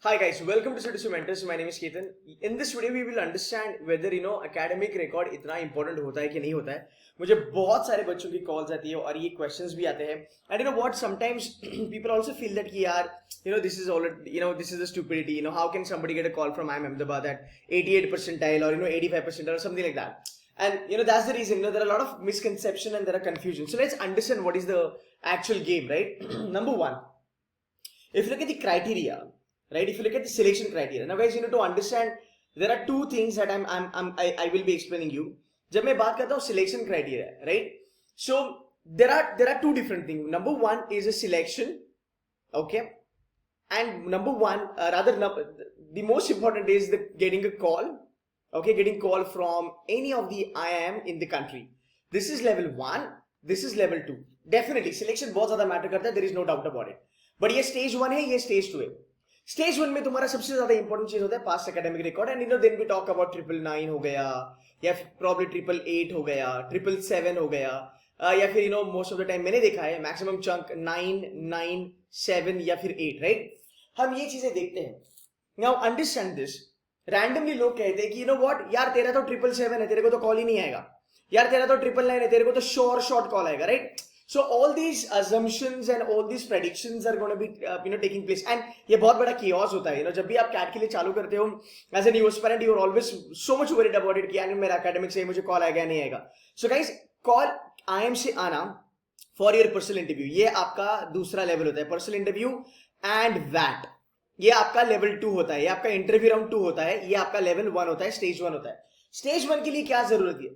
Hi guys, welcome to Citizen Mentors. My name is Ketan. In this video we will understand whether academic record इतना important होता है कि नहीं होता है. मुझे बहुत सारे बच्चों की calls आती है और ये questions भी आते हैं. And you know what? Sometimes people also feel that कि यार this is all this is a stupidity. How can somebody get a call from IIM Ahmedabad at 88 percentile or 85 percentile or something like that? And that's the reason. There are a lot of misconception and there are confusion. So let's understand what is the actual game, right? Number one, if you look at the criteria. Right, if you look at the selection criteria, now guys, you need to understand there are two things that I will be explaining you. जब मैं बात करता हूँ selection criteria, right? So there are two different things. Number one is a selection, okay, and number one the most important is the getting a call, okay, getting call from any of the IIM in the country. This is level 1, this is level 2. Definitely selection बहुत ज़्यादा matter करता है, there is no doubt about it. But ये stage 1 है, ये stage 2 है. Stage 1 में तुम्हारा सबसे ज्यादा इंपॉर्टेंट चीज होता है past academic record and then we talk about 999 हो गया या प्रॉब्ली 888 हो गया 777 हो गया या फिर मोस्ट ऑफ द टाइम मैंने देखा है मैक्सिमम चंक 997 या फिर 8, राइट. हम ये चीजें देखते हैं. Now understand this. रैंडमली लोग कहते हैं कि व्हाट यार तेरा तो 777 है, तेरे को तो कॉल ही नहीं आएगा. यार तेरा तो 999 है, तेरे को तो शॉर्ट कॉल आएगा, right. So all these assumptions and all these predictions are going to be taking place and ये बहुत बड़ा chaos होता है. जब भी आप कैट के लिए चालू करते हो as a new aspirant you are always so much worried about it कि यार मेरा academic से मुझे कॉल आएगा नहीं आएगा. So guys, कॉल IIM से आना for your personal interview ये आपका दूसरा लेवल होता है. पर्सनल इंटरव्यू एंड वैट ये आपका लेवल 2 होता है. ये आपका इंटरव्यू राउंड 2 होता है. ये आपका लेवल 1 होता है, स्टेज 1 होता है. स्टेज 1 के लिए क्या जरूरत है?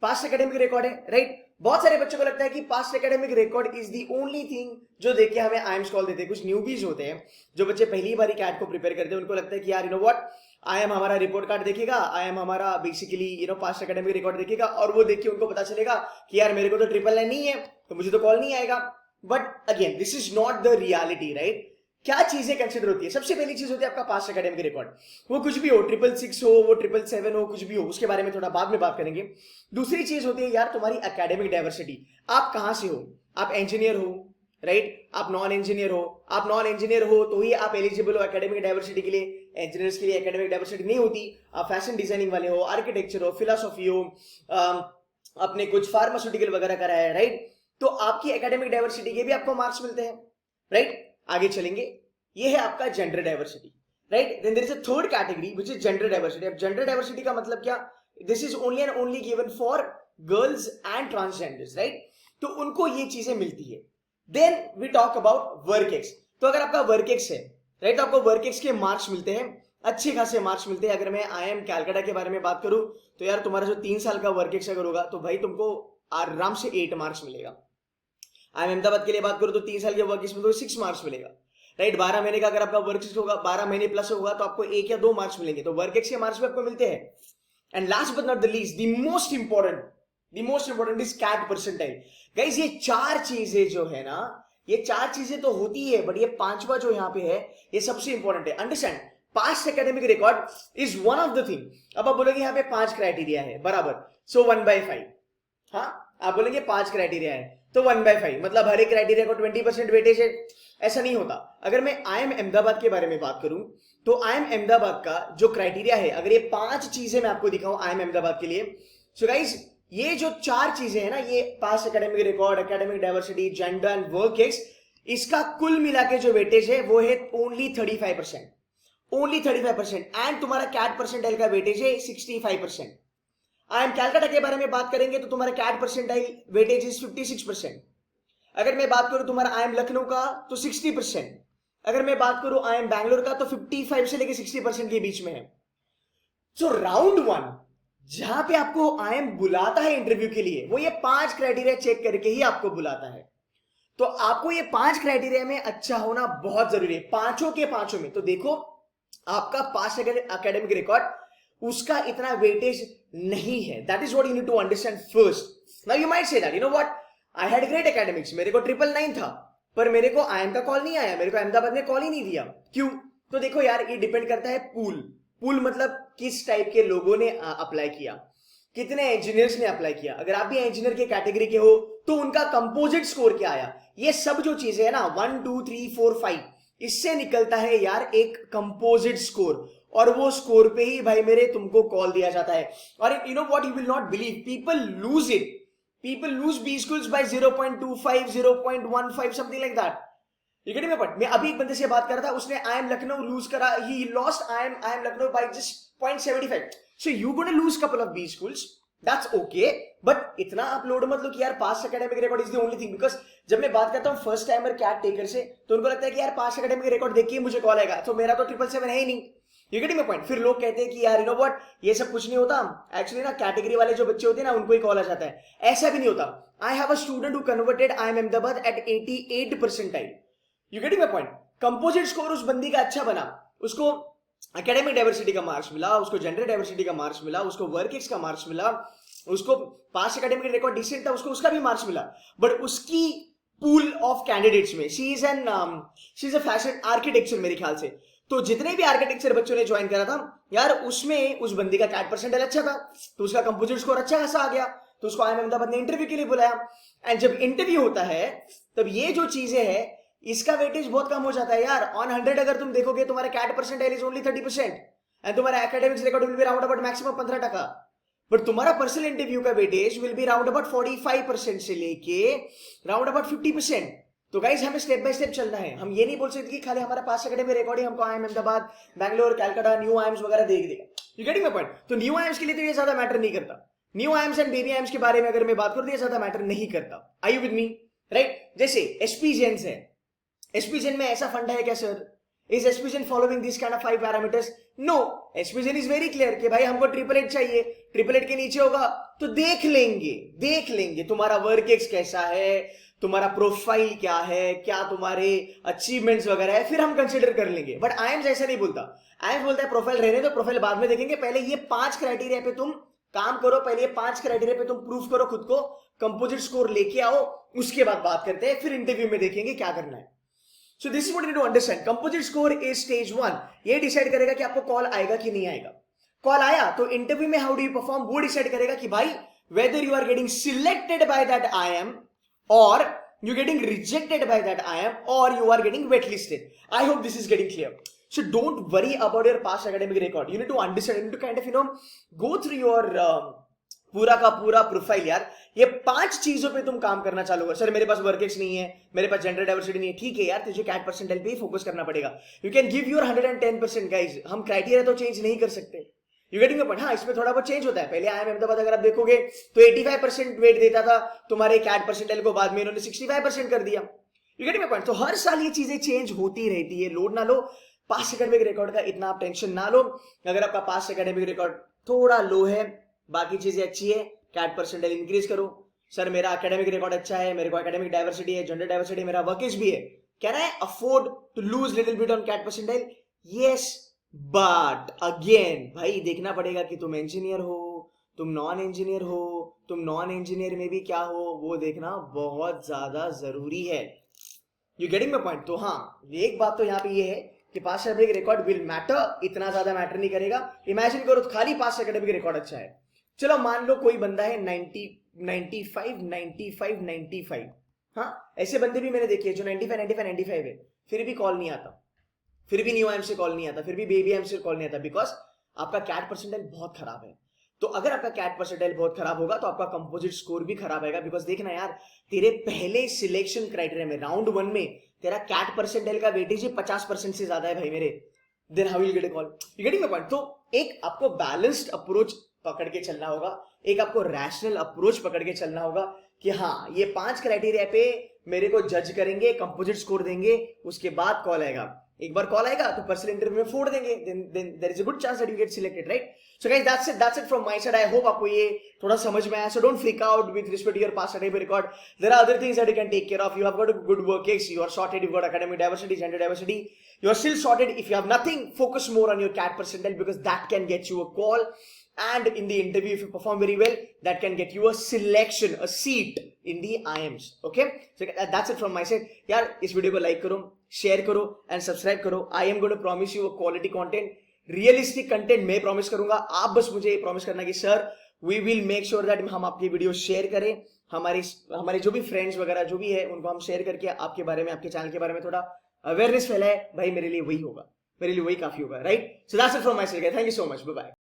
पास्ट एकेडमिक रिकॉर्ड है, राइट. बहुत सारे बच्चों को लगता है कि past academic record is the only thing जो देख के हमें आईएम्स कॉल देते हैं. कुछ न्यूबीज होते हैं जो बच्चे पहली बार कैट को प्रिपेयर करते हैं, उनको लगता है कि यार व्हाट आईएम हमारा रिपोर्ट कार्ड देखेगा, आईएम हमारा बेसिकली पास्ट एकेडमिक रिकॉर्ड देखेगा और वो देख के उनको पता चलेगा कि यार मेरे को तो 999 नहीं है तो मुझे तो कॉल नहीं आएगा. But again this is not the reality, right. क्या चीजें कंसिडर होती है? सबसे पहली चीज होती है आपका पास्ट एकेडमिक रिकॉर्ड. वो कुछ भी हो, 666 हो, वो 777 हो, कुछ भी हो, उसके बारे में थोड़ा बाद में बात करेंगे. दूसरी चीज होती है यार तुम्हारी एकेडमिक डाइवर्सिटी. आप कहां से हो? आप इंजीनियर हो, राइट. आप नॉन इंजीनियर हो. आप नॉन इंजीनियर हो तो ही आप एलिजिबल हो एकेडमिक डाइवर्सिटी के लिए. इंजीनियर्स के लिए एकेडमिक डाइवर्सिटी नहीं होती. आप फैशन डिजाइनिंग वाले हो, आर्किटेक्चर हो, फिलोसॉफी हो, अपने कुछ फार्मास्यूटिकल वगैरह करा है, राइट. तो आपकी एकेडमिक डाइवर्सिटी के भी आपको मार्क्स मिलते हैं, राइट. आगे चलेंगे. ये है आपका gender diversity, right. Then there is a third category which is gender diversity. अब जेंडर डाइवर्सिटी का मतलब क्या? This is only and only given for girls and transgenders, right. तो उनको ये चीजें मिलती है. Then we talk about work ex. तो अगर आपका वर्क एक्स है, राइट, तो आपको वर्क एक्स के मार्क्स मिलते हैं, अच्छे खासे मार्क्स मिलते हैं. अगर मैं IIM कैलकाटा के बारे में बात करूं तो यार तुम्हारा जो 3 साल का वर्क एक्स अगर होगा तो भाई तुमको आराम से 8 मार्क्स मिलेगा. IIM अहमदाबाद के लिए बात करूं तो 3 साल के वर्क एक्स में तो 6 मार्क्स मिलेगा, राइट. 12 महीने का अगर आपका वर्क एक्स होगा, 12 महीने प्लस होगा तो आपको 1 या 2 मार्क्स मिलेंगे. तो वर्क एक्स के मार्क्स भी आपको मिलते हैं. And last but not the least, the most important is CAT percentile. Guys ये 4 चीजें जो है ना, ये 4 चीजें तो होती है बट ये 5वां जो यहाँ पे है ये सबसे इंपॉर्टेंट है. Understand, past academic record is one of the thing. अब आप बोलोगे यहाँ पे 5 क्राइटेरिया है, बराबर. सो 1/5. हाँ, आप बोलेंगे 5 क्राइटेरिया है तो 1/5 मतलब हर एक क्राइटेरिया को 20% वेटेज है. ऐसा नहीं होता. अगर मैं IIM अहमदाबाद के बारे में बात करूं तो IIM अहमदाबाद का जो क्राइटेरिया है, अगर ये 5 चीजें मैं आपको दिखाऊं IIM अहमदाबाद के लिए, सो गाइस ये जो 4 चीजें हैं ना, ये past academic record, academic diversity, gender and work ex, इसका कुल मिला के जो वेटेज है वो है ओनली 35%. ओनली 35%. एंड तुम्हारा कैट परसेंटाइल का वेटेज है 65%. IIM कैलकाटा के बारे में बात करेंगे तो तुम्हारा कैट परसेंटाइल वेटेज इज 56%. अगर मैं बात करूं तुम्हारा IIM लखनऊ का तो 60%. अगर मैं बात करूं IIM बैंगलोर का तो 55 से लेके 60% के बीच में है. सो राउंड 1 जहां पे आपको IIM बुलाता है इंटरव्यू के लिए, वो ये 5 क्राइटेरिया चेक करके ही आपको बुलाता है. तो आपको ये 5 क्राइटेरिया में अच्छा होना बहुत जरूरी है, पांचों के पांचों में. तो देखो आपका पास्ट एकेडमिक रिकॉर्ड उसका इतना वेटेज नहीं है. That is what you need to understand first. Now you might say that what I had great academics, मेरे को 999 था पर मेरे को IIM का कॉल नहीं आया, मेरे को अहमदाबाद ने कॉल ही नहीं दिया. क्यों? तो देखो यार ये डिपेंड करता है पूल मतलब किस टाइप के लोगों ने अप्लाई किया, कितने इंजीनियर्स ने अप्लाई किया. अगर आप भी इंजीनियर के कैटेगरी के हो तो उनका कंपोजिट स्कोर क्या आया. ये सब जो चीजें है ना 1 2 3 4 5 इससे निकलता है यार एक कंपोजिट स्कोर, और वो स्कोर पे ही भाई मेरे तुमको कॉल दिया जाता है। और you know what, you will not believe, people lose it, people lose B schools by 0.25 0.15 something like that. You get me point? मैं अभी एक बंदे से बात कर रहा था, उसने IIM लखनऊ लूज करा, he lost IIM Lucknow by just 0.75। So you gonna lose couple of B schools, that's okay, but इतना आप लोड मत लो कि यार past academic record is the only thing. Because जब मैं बात करता हूँ फर्स्ट टाइमर कैट टेकर से, तो उनको लगता है कि यार पास्ट एकेडमिक रिकॉर्ड देखिए मुझे कॉल आएगा, तो मेरा तो 777 है ही नहीं। You get me point? फिर लोग कहते हैं कि यार यू नो व्हाट, ये सब कुछ नहीं होता, एक्चुअली ना कैटेगरी वाले जो बच्चे होते हैं ना उनको ही कॉल आ जाता है। ऐसा भी नहीं होता। I have a student who converted IIM Ahmedabad at 88 percentile. You get me point? Composite score उस बंदी का अच्छा बना, उसको एकेडमिक डाइवर्सिटी का मार्क्स मिला, उसको जेंडर डाइवर्सिटी का मार्क्स मिला, उसको वर्क एक्स का मार्क्स मिला, उसको पास्ट एकेडमिक रिकॉर्ड डिसेंट था, उसको उसका भी मार्क्स मिला। बट उसकी पूल ऑफ कैंडिडेट्स में she is a fashion architecture मेरे ख्याल से, तो जितने भी आर्किटेक्चर बच्चों ने ज्वाइन करा था यार, उसमें उस बंदी का कैट परसेंटाइल अच्छा था, तो उसका कंपोजिट स्कोर अच्छा खासा आ गया, तो उसको IIM अहमदाबाद ने इंटरव्यू के लिए बुलाया। एंड जब इंटरव्यू होता है तब ये जो चीजें हैं इसका वेटेज बहुत कम हो जाता है यार। ऑन 100 अगर तुम देखोगे तुम्हारा CAT percentile is only 30% and तुम्हारा academics record will be round about maximum 15%, but तुम्हारा पर्सनल इंटरव्यू का weightage will be round about 45% से लेके राउंड अबाउट 50%। तो गाइस हमें स्टेप बाय स्टेप चलना है। हम ये नहीं बोल सकते कि खाली हमारा पास्ट एकेडमिक रिकॉर्ड ही हमको IIM Ahmedabad, Bangalore, Calcutta, new IIMs वगैरह देख देगा। You getting my point? तो न्यू IIMs के लिए तो ये ज्यादा मैटर नहीं करता। New IIMs and baby IIMs के बारे में अगर मैं बात करूं तो ये ज्यादा मैटर नहीं करता। Are you with me? Right? जैसे एसपीजेन्स है, एसपीजेन में ऐसा फंडा है क्या sir? Is SPJain following this kind of 5 parameters? No, SPJain is very clear कि भाई हमको 888 चाहिए, 888 के नीचे होगा तो देख लेंगे तुम्हारा वर्क एक्स कैसा है, तुम्हारा प्रोफाइल क्या है, क्या तुम्हारे अचीवमेंट्स वगैरह है, फिर हम कंसिडर कर लेंगे। बट IIMs ऐसा नहीं बोलता। IIMs बोलता है प्रोफाइल रहने दो, प्रोफाइल बाद में देखेंगे, पहले ये 5 क्राइटेरिया पे तुम काम करो, पहले ये 5 क्राइटेरिया पे तुम प्रूफ करो खुद को, कंपोजिट स्कोर लेके आओ, उसके बाद बात करते हैं, फिर इंटरव्यू में देखेंगे क्या करना है। So this is what you need to understand. Composite score is stage 1। ये डिसाइड करेगा कि आपको कॉल आएगा कि नहीं आएगा। कॉल आया तो इंटरव्यू में हाउ डू यू परफॉर्म, वो डिसाइड करेगा कि भाई whether you are getting selected by that IIM or you're getting rejected by that IIM or you are getting waitlisted. I hope this is getting clear. So don't worry about your past academic record. You need to understand, you need to kind of go through your पूरा का पूरा profile. यार ये 5 चीजों पे तुम काम करना चालू कर। सर मेरे पास वर्क एक्स नहीं है, मेरे पास जेंडर डाइवर्सिटी नहीं है, ठीक है यार, तुझे कैट परसेंटाइल पे ही फोकस करना पड़ेगा। You can give your 110% guys, हम क्राइटेरिया तो चेंज नहीं कर सकते। You getting point? हाँ, इसमें थोड़ा बहुत चेंज होता है। पहले IIM अहमदाबाद अगर आप देखोगे तो 85% वेट देता था तुम्हारे कैट परसेंटाइल को, बाद में इन्होंने 65% कर दिया। You getting point? तो हर साल ये चीजें चेंज होती रहती है। लोड ना लो, पास्ट एकेडमिक रिकॉर्ड का इतना आप टेंशन ना लो। अगर आपका पास्ट एकेडमिक रिकॉर्ड थोड़ा लो है, बाकी चीजें अच्छी है, कैट परसेंटाइल इंक्रीज करो। सर मेरा एकेडमिक रिकॉर्ड अच्छा है, मेरे को एकेडमिक डाइवर्सिटी है, जेंडर डाइवर्सिटी, मेरा वर्केज भी है, can I afford to lose little bit on CAT percentile? Yes, but again भाई देखना पड़ेगा कि तुम इंजीनियर हो, तुम नॉन इंजीनियर हो, तुम नॉन इंजीनियर में भी क्या हो, वो देखना बहुत ज्यादा जरूरी है। You getting my point? तो हाँ, एक बात तो यहाँ पे ये है कि past academic record will matter, इतना ज्यादा मैटर नहीं करेगा। इमेजिन करो तो खाली पास्ट एकेडमिक रिकॉर्ड अच्छा है। चलो मान लो कोई बंदा है 90, 95, 95, 95, हाँ ऐसे बंदे भी मैंने देखे जो 95, 95, 95 है, फिर भी कॉल नहीं आता, फिर भी न्यू IIM से कॉल नहीं आता, फिर भी बेबी IIM से कॉल नहीं आता, बिकॉज आपका कैट परसेंटाइल बहुत खराब है। तो अगर आपका कैट परसेंटाइल बहुत खराब होगा तो आपका कंपोजिट स्कोर भी खराब आएगा। बिकॉज देखना यार, तेरे पहले सिलेक्शन क्राइटेरिया में राउंड 1 में तेरा कैट परसेंटाइल का वेटेज 50% से ज्यादा है भाई मेरे, then how will get a call? You getting my point? तो एक आपको बैलेंस्ड अप्रोच पकड़ के चलना होगा, एक आपको रैशनल अप्रोच पकड़ के चलना होगा कि हाँ ये 5 क्राइटेरिया पे मेरे को जज करेंगे, कंपोजिट स्कोर देंगे, उसके बाद कॉल आएगा। एक बार कॉल आएगा तो पर्सनल इंटरव्यू में फोड़ देंगे, then there is a good chance that you get selected, right? So guys, that's it from my side. I hope आपको ये थोड़ा समझ में आया. So don't freak out with respect to your past academic record. There are other things that you can take care of. You have got a good work case, you are sorted, you've got academic diversity, gender diversity, you are still sorted. If you have nothing, focus more on your CAT percentile because that can get you a call. And in the interview, if you perform very well, that can get you a selection, a seat in the IIMs. Okay? So that's it from my side. यार इस video को like करो, share करो and subscribe करो. I am going to promise you a quality content, realistic content मैं promise करूंगा. आप बस मुझे ये promise करना कि sir, we will make sure that हम आपकी वीडियो शेयर करें. हमारे जो भी फ्रेंड्स वगैरह जो भी है उनको हम शेयर करके आपके बारे में, आपके चैनल के बारे में थोड़ा अवेयरनेस फैलाए, भाई मेरे लिए वही होगा, मेरे लिए वही काफी होगा, right? So that's it from my side, thank you so much, bye bye.